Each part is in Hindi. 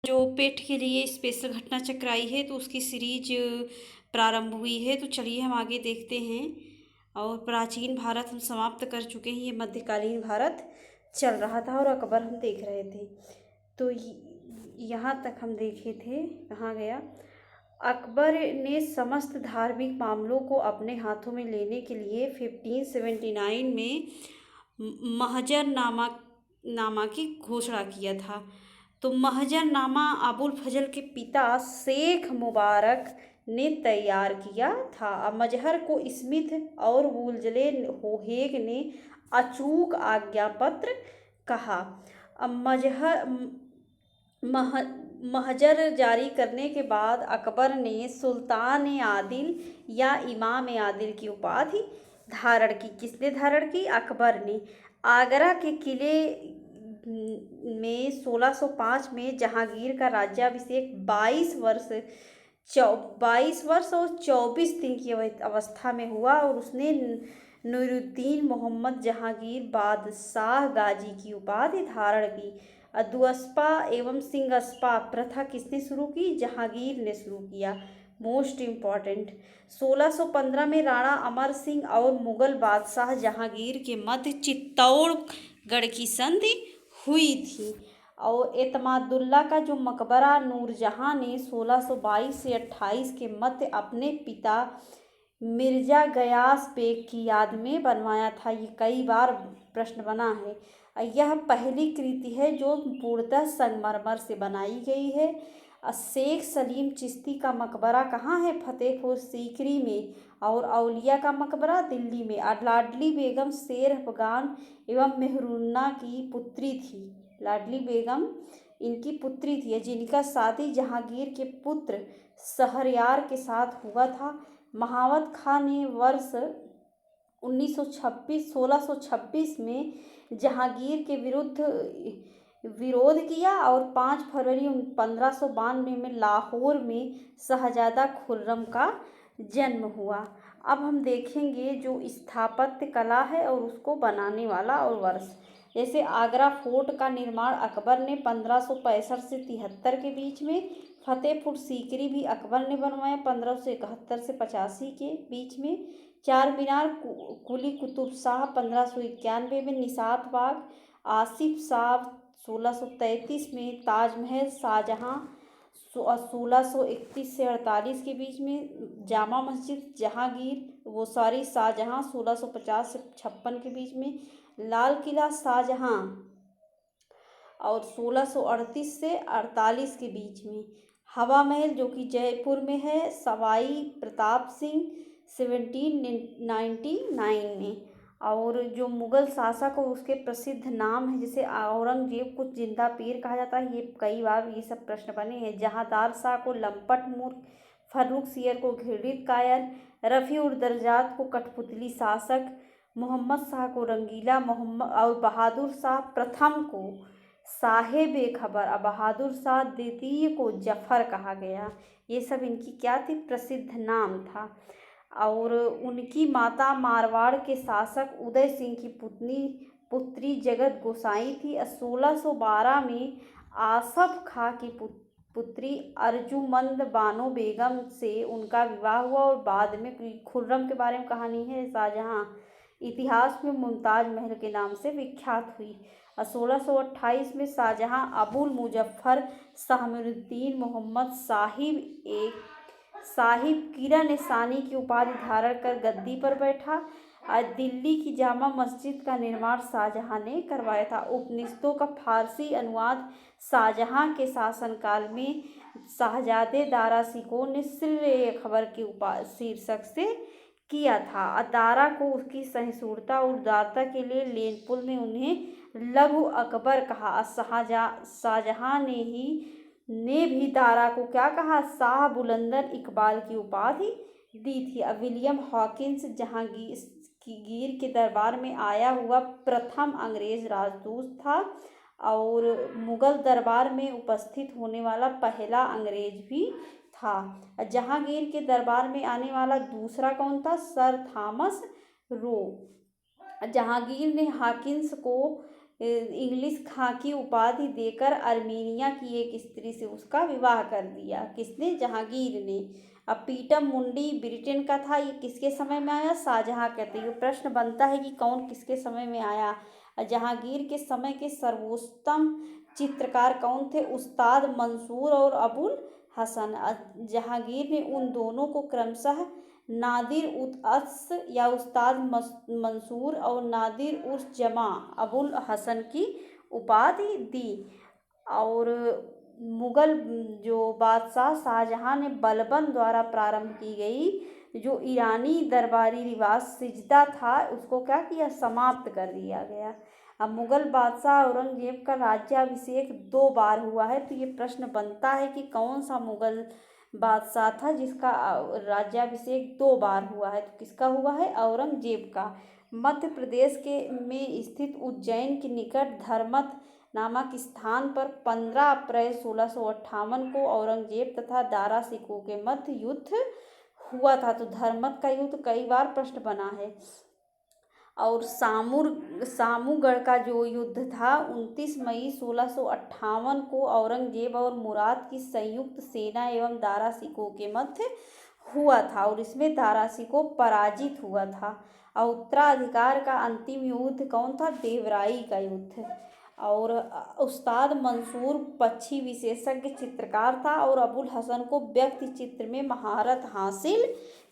जो पेट के लिए स्पेशल घटना चक्र आई है तो उसकी सीरीज प्रारंभ हुई है। तो चलिए हम आगे देखते हैं। और प्राचीन भारत हम समाप्त कर चुके हैं, ये मध्यकालीन भारत चल रहा था और अकबर हम देख रहे थे। तो यहाँ तक हम देखे थे, कहाँ गया। अकबर ने समस्त धार्मिक मामलों को अपने हाथों में लेने के लिए 1579 में महजर नामा की घोषणा किया था। तो महजरनामा अबुल फजल के पिता शेख मुबारक ने तैयार किया था। अब मजहर को स्मिथ और वुल्जले होहेग ने अचूक आज्ञा पत्र कहा। अब महजर जारी करने के बाद अकबर ने सुल्तान आदिल या इमाम आदिल की उपाधि धारण की। किसने धारण की? अकबर ने। आगरा के किले में 1605 में जहांगीर का राज्याभिषेक 22 वर्ष और 24 दिन की अवस्था में हुआ और उसने नूरुद्दीन मोहम्मद जहांगीर बादशाह गाजी की उपाधि धारण की। दुअस्पा एवं सिंगस्पा प्रथा किसने शुरू की? जहांगीर ने शुरू किया। मोस्ट इम्पॉर्टेंट, 1615 में राणा अमर सिंह और मुगल बादशाह जहांगीर के मध्य चित्तौड़गढ़ की संधि हुई थी। और एतमादुल्ला का जो मकबरा नूरजहां ने 1622 से 28 के मध्य अपने पिता मिर्जा गयास बेग की याद में बनवाया था। ये कई बार प्रश्न बना है। यह पहली कृति है जो पूर्णतः संगमरमर से बनाई गई है। शेख सलीम चिश्ती का मकबरा कहाँ है? फतेहपुर सीकरी में। और औलिया का मकबरा दिल्ली में। लाडली बेगम शेर अफगान एवं मेहरुन्ना की पुत्री थी। लाडली बेगम इनकी पुत्री थी, जिनका शादी जहांगीर के पुत्र शहरयार के साथ हुआ था। महावत खान ने वर्ष 1626 में जहांगीर के विरोध किया और 5 फरवरी 1592 में लाहौर में शहजादा खुर्रम का जन्म हुआ। अब हम देखेंगे जो स्थापत्य कला है और उसको बनाने वाला और वर्ष। जैसे आगरा फोर्ट का निर्माण अकबर ने 1565 से 73 के बीच में। फतेहपुर सीकरी भी अकबर ने बनवाया 1571 से 85 के बीच में। चार मीनार कुली कुतुब शाह 1591 में। निशात बाग आसिफ शाह 1633 में। ताजमहल शाहजहां 1631 से 48 के बीच में। जामा मस्जिद शाहजहां 1650 से 56 के बीच में। लाल किला शाहजहां और 1638 से 48 के बीच में। हवा महल जो कि जयपुर में है, सवाई प्रताप सिंह 1799 में। और जो मुगल शासक और उसके प्रसिद्ध नाम है, जैसे औरंगजेब को जिंदा पीर कहा जाता है। ये कई बार ये सब प्रश्न बने हैं। जहांदार शाह को लंपट मूर्ख, फर्रुख सियर को घृणित कायर, रफ़ी उर दर्जात को कठपुतली शासक, मोहम्मद शाह को रंगीला, मोहम्मद और बहादुर शाह प्रथम को साहेब खबर, बहादुर शाह द्वितीय को जफर कहा गया। ये सब इनकी क्या थी? प्रसिद्ध नाम था। और उनकी माता मारवाड़ के शासक उदय सिंह की पुत्री जगत गोसाई थी। 1612 में आसफ खां की पुत्री अर्जुमंद बानो बेगम से उनका विवाह हुआ और बाद में खुर्रम के बारे में कहानी है। शाहजहां इतिहास में मुमताज महल के नाम से विख्यात हुई। 1628 में शाहजहां अबुल मुजफ्फर शाहमुद्दीन मोहम्मद साहिब किरण सानी की उपाधि धारण कर गद्दी पर बैठा। दिल्ली की जामा मस्जिद का निर्माण शाहजहां ने करवाया था। उपनिषदों का फारसी अनुवाद शाहजहां के शासनकाल में शाहजादे दारा शिकोह ने सिर-ए-खबर के शीर्षक से किया था। दारा को उसकी सहिष्णुता और उदारता के लिए लेनपुल ने उन्हें लघु अकबर कहा। शाहजहां ने भी दारा को क्या कहा? शाह बुलंदर इकबाल की उपाधि दी थी। विलियम हॉकिंस जहांगीर के दरबार में आया हुआ प्रथम अंग्रेज राजदूत था और मुगल दरबार में उपस्थित होने वाला पहला अंग्रेज भी था। जहांगीर के दरबार में आने वाला दूसरा कौन था? Sir Thomas Roe. जहांगीर ने हॉकिंस को इंग्लिश खां की उपाधि देकर अर्मीनिया की एक स्त्री से उसका विवाह कर दिया। किसने? जहांगीर ने। अब पीटम मुंडी ब्रिटेन का था, ये किसके समय में आया? शाहजहां के। तो ये प्रश्न बनता है कि कौन किसके समय में आया। जहांगीर के समय के सर्वोत्तम चित्रकार कौन थे? उस्ताद मंसूर और अबुल हसन। जहांगीर ने उन दोनों को क्रमशः नादिर उत अस या उस्ताद मंसूर और नादिर उस जमा अबुल हसन की उपाधि दी। और मुगल जो बादशाह शाहजहां ने बलबन द्वारा प्रारंभ की गई जो ईरानी दरबारी रिवाज सिजदा था, उसको क्या किया? समाप्त कर दिया गया। अब मुगल बादशाह औरंगजेब का राज्याभिषेक 2 बार हुआ है, तो ये प्रश्न बनता है कि कौन सा मुगल बादशाह था जिसका राज्याभिषेक 2 बार हुआ है? तो किसका हुआ है? औरंगजेब का। मध्य प्रदेश के में स्थित उज्जैन के निकट धर्मत नामक स्थान पर 15 अप्रैल 1658 को औरंगजेब तथा दारा सिकों के मध्य युद्ध हुआ था। तो धर्मत का युद्ध कई बार प्रश्न बना है। और सामूगढ़ का जो युद्ध था 29 मई 1658 को औरंगजेब और मुराद की संयुक्त सेना एवं दारा सिकों के मध्य हुआ था, और इसमें दारा सिकों पराजित हुआ था। और उत्तराधिकार का अंतिम युद्ध कौन था? देवराई का युद्ध। और उस्ताद मंसूर पक्षी विशेषज्ञ चित्रकार था और अबुल हसन को व्यक्ति चित्र में महारत हासिल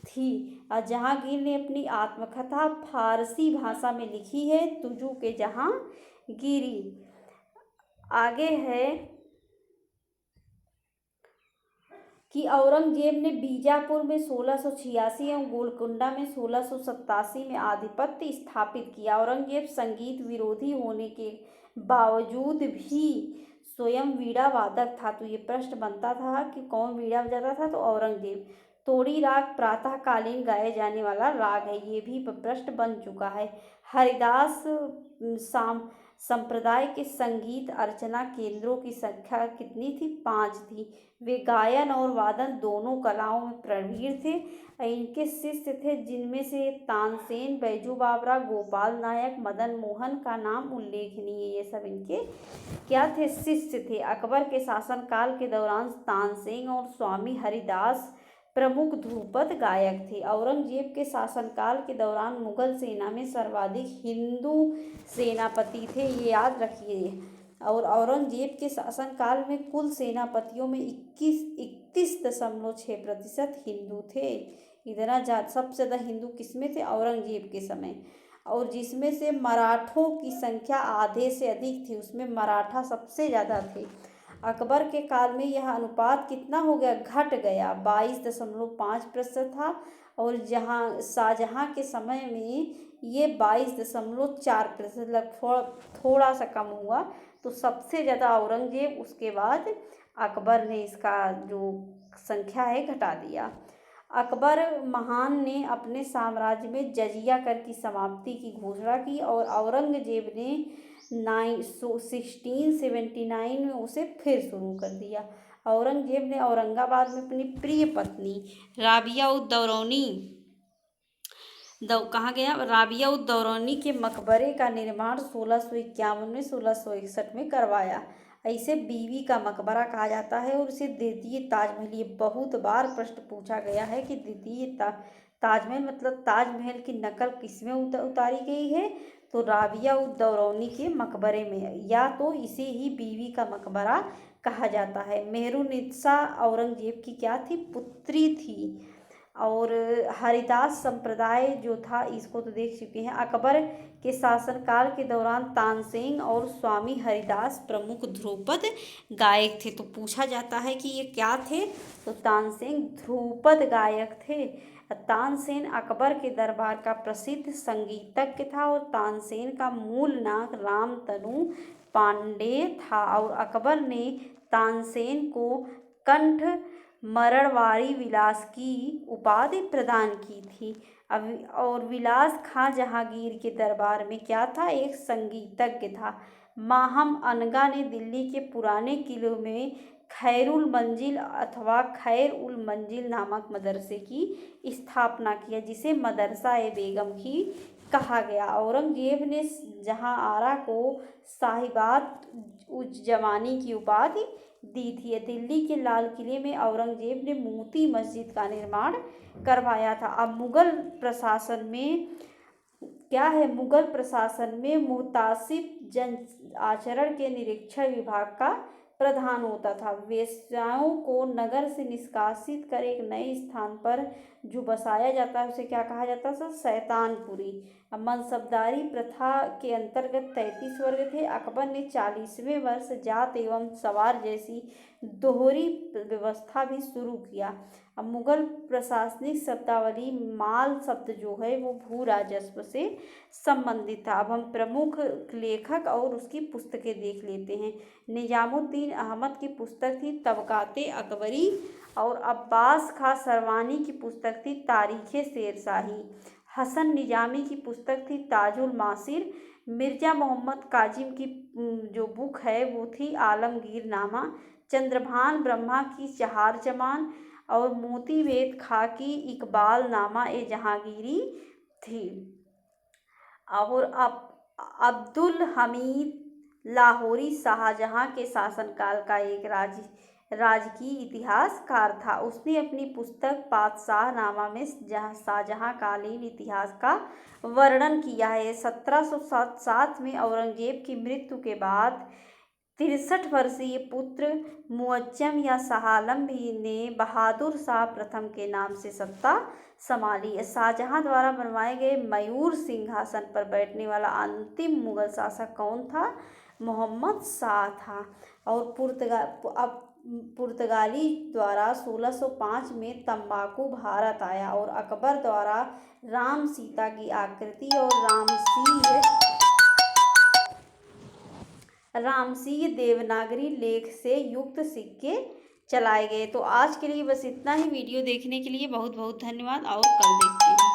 थी। जहांगीर ने अपनी आत्मकथा फारसी भाषा में लिखी है, तुजू के जहांगीरी। आगे है कि औरंगजेब ने बीजापुर में 1686 एवं गोलकुंडा में 1687 में आधिपत्य स्थापित किया। औरंगजेब संगीत विरोधी होने के बावजूद भी स्वयं वीणा वादक था। तो ये प्रश्न बनता था कि कौन वीणा बजाता था? तो औरंगजेब। तोड़ी राग प्रातःकालीन गाए जाने वाला राग है, ये भी प्रश्न बन चुका है। हरिदास संप्रदाय के संगीत अर्चना केंद्रों की संख्या कितनी थी? 5 थी। वे गायन और वादन दोनों कलाओं में प्रवीण थे। इनके शिष्य थे जिनमें से तानसेन, बैजू बावरा, गोपाल नायक, मदन मोहन का नाम उल्लेखनीय। ये सब इनके क्या थे? शिष्य थे। अकबर के शासनकाल के दौरान तानसेन और स्वामी हरिदास प्रमुख ध्रुपद गायक थे। औरंगजेब के शासनकाल के दौरान मुगल सेना में सर्वाधिक हिंदू सेनापति थे, ये याद रखिए। और औरंगजेब के शासनकाल में कुल सेनापतियों में 31.6% हिंदू थे। इतना सबसे ज़्यादा हिंदू किसमें थे? औरंगजेब के समय। और जिसमें से मराठों की संख्या आधे से अधिक थी, उसमें मराठा सबसे ज़्यादा थे। अकबर के काल में यह अनुपात कितना हो गया? घट गया, 22.5% था। और शाहजहां के समय में ये 22.4%, लगभग थोड़ा सा कम हुआ। तो सबसे ज़्यादा औरंगजेब, उसके बाद अकबर ने इसका जो संख्या है घटा दिया। अकबर महान ने अपने साम्राज्य में जजिया कर की समाप्ति की घोषणा की और औरंगजेब ने 1679 में उसे फिर शुरू कर दिया। औरंगजेब ने औरंगाबाद में अपनी प्रिय पत्नी राबिया उद दौरानी कहाँ गया? राबिया उद दौरानी के मकबरे का निर्माण 1651 में 1661 में करवाया। इसे बीवी का मकबरा कहा जाता है और इसे द्वितीय ताजमहल। ये बहुत बार प्रश्न पूछा गया है कि द्वितीय ताजमहल मतलब ताजमहल की नकल किसमें उतारी गई है? तो राबिया उद दौरानी के मकबरे में, या तो इसे ही बीवी का मकबरा कहा जाता है। मेहरुन्निसा औरंगजेब की क्या थी? पुत्री थी। और हरिदास संप्रदाय जो था, इसको तो देख चुके हैं। अकबर के शासनकाल के दौरान तानसेन और स्वामी हरिदास प्रमुख ध्रुपद गायक थे। तो पूछा जाता है कि ये क्या थे? तो तानसेन ध्रुपद गायक थे। तानसेन अकबर के दरबार का प्रसिद्ध संगीतज्ञ था और तानसेन का मूल नाम रामतनु पांडे था। और अकबर ने तानसेन को कंठ मरणवारी विलास की उपाधि प्रदान की थी। और विलास खां जहांगीर के दरबार में क्या था? एक संगीतज्ञ था। माहम अनगा ने दिल्ली के पुराने किले में खैरुल मंजिल अथवा खैर उल मंजिल नामक मदरसे की स्थापना किया, जिसे मदरसा ए बेगम भी कहा गया। औरंगजेब ने जहां आरा को साहिबात उज जमानी की उपाधि दी थी। दिल्ली के लाल किले में औरंगजेब ने मोती मस्जिद का निर्माण करवाया था। अब मुगल प्रशासन में क्या है, मुगल प्रशासन में मुहतासिब जन आचरण के निरीक्षण विभाग का प्रधान होता था। वेश्याओं को नगर से निष्कासित कर एक नए स्थान पर जो बसाया जाता है उसे क्या कहा जाता था, शैतानपुरी। मनसबदारी प्रथा के अंतर्गत 33 वर्ग थे। अकबर ने 40वें वर्ष जात एवं सवार जैसी दोहरी व्यवस्था भी शुरू किया। अब मुगल प्रशासनिक शब्दावली माल शब्द जो है वो भू राजस्व से संबंधित था। अब हम प्रमुख लेखक और उसकी पुस्तकें देख लेते हैं। निजामुद्दीन अहमद की पुस्तक थी तबकाते अकबरी और अब्बास खां सरवानी की पुस्तक थी तारीख़े शेरशाही। हसन निजामी की पुस्तक थी ताजुल मासिर। मिर्ज़ा मोहम्मद काजिम की जो बुक है वो थी आलमगीर नामा। चंद्रभान ब्रह्मा की चहार जमान और मोतीवेद खां की इकबाल नामा ए जहांगीरी थी। और अब अब्दुल हमीद लाहौरी शाहजहां के शासनकाल का एक राजकीय इतिहासकार था। उसने अपनी पुस्तक पातशाह नामा में शाहजहां कालीन इतिहास का वर्णन किया है। 1707 में औरंगजेब की मृत्यु के बाद 63 वर्षीय पुत्र मुअज्जम या शाह आलम भी ने बहादुर शाह प्रथम के नाम से सत्ता संभाली। शाहजहां द्वारा बनवाए गए मयूर सिंहासन पर बैठने वाला अंतिम मुगल शासक कौन था, मोहम्मद शाह था। और पुर्तगाली द्वारा 1605 में तंबाकू भारत आया और अकबर द्वारा राम सीता की आकृति और रामसिंह देवनागरी लेख से युक्त सिक्के चलाए गए। तो आज के लिए बस इतना ही। वीडियो देखने के लिए बहुत बहुत धन्यवाद और कल देखते हैं।